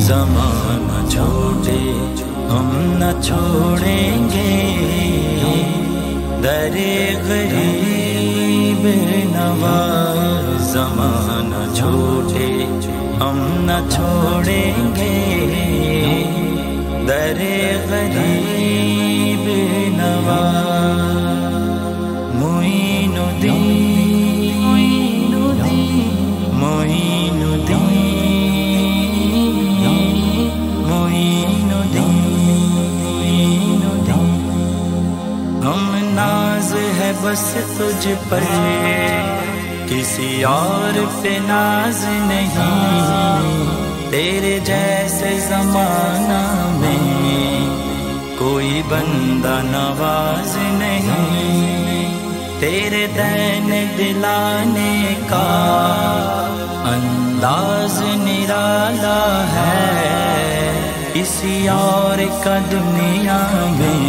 ज़माना छोड़े हम न छोड़ेंगे, दरे गरीब नवाज़। ज़माना छोड़े हम न छोड़ेंगे, दरे गरीब नवाज़। मोइनुद्दीन बस तुझ पर, किसी और पे नाज नहीं। तेरे जैसे ज़माना में कोई बंदा नवाज नहीं। तेरे दैन दिलाने का अंदाज निराला है, किसी और का दुनिया में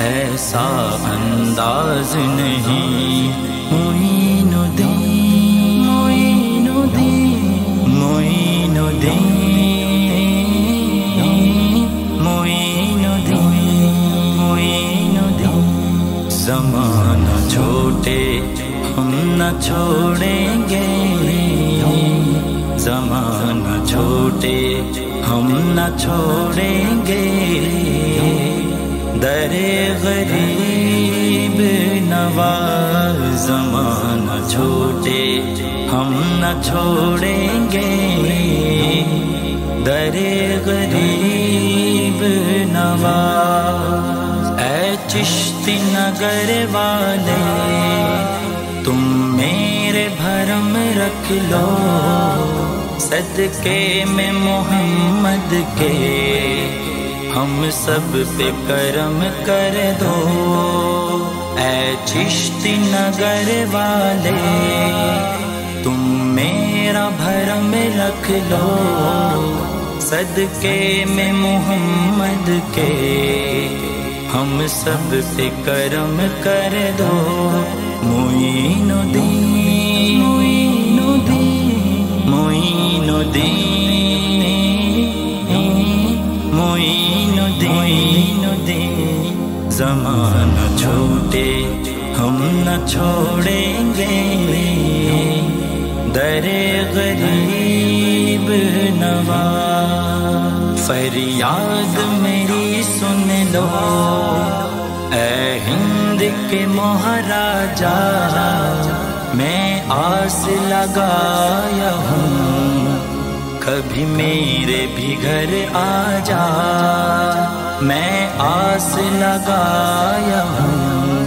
ऐसा अंदाज नहीं। मोइनुद्दीन मोइनुद्दीन मोइनुद्दीन मोइनुद्दीन मोइनुद्दीन। ज़माना छोटे हम न छोड़ेंगे, ज़माना छोटे हम न छोड़ेंगे, दरे गरीब नवाज़। ज़माना छोटे हम न छोड़ेंगे, दरे गरीब नवाज़। ऐ चिश्ती नगर वाले तुम मेरे भरम रख लो, सदके में मोहम्मद के हम सब पे करम कर दो। ऐ चिश्ती नगर वाले तुम मेरा भरम रख लो, सदके में मोहम्मद के हम सब पे करम कर दो। मोइनुद्दीन मोइनुद्दीन मोइनुद्दीन ज़माना छोटे हम न छोड़ेंगे, दरे गरीब नवाज़। फरियाद मेरी सुन लो ऐ हिंद के महाराजा, मैं आस लगाया हूँ कभी मेरे भी घर आ जा। मैं आस लगाया हूँ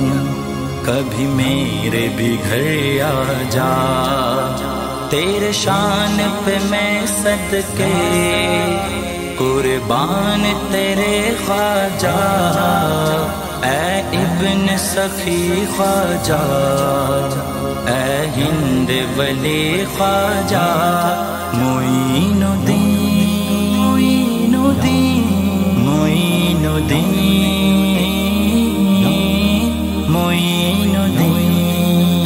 कभी मेरे भी घर आ जा। तेरे शान पे मैं सदके कुर्बान तेरे ख्वाजा, ऐ इब्न सखी ख्वाजा, ऐ हिंद वली ख्वाजा। मोइनुद्दीन मोइनुद्दीन मोइनुद्दीन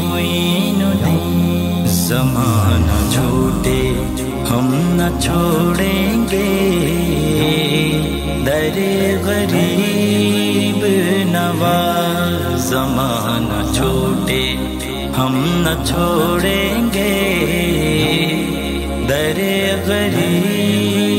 मोइनुद्दीन। ज़माना छोटे हम न छोड़ेंगे, दरे गरीब नवाज़। ज़माना छोटे हम न छोड़ेंगे, दरे गरीब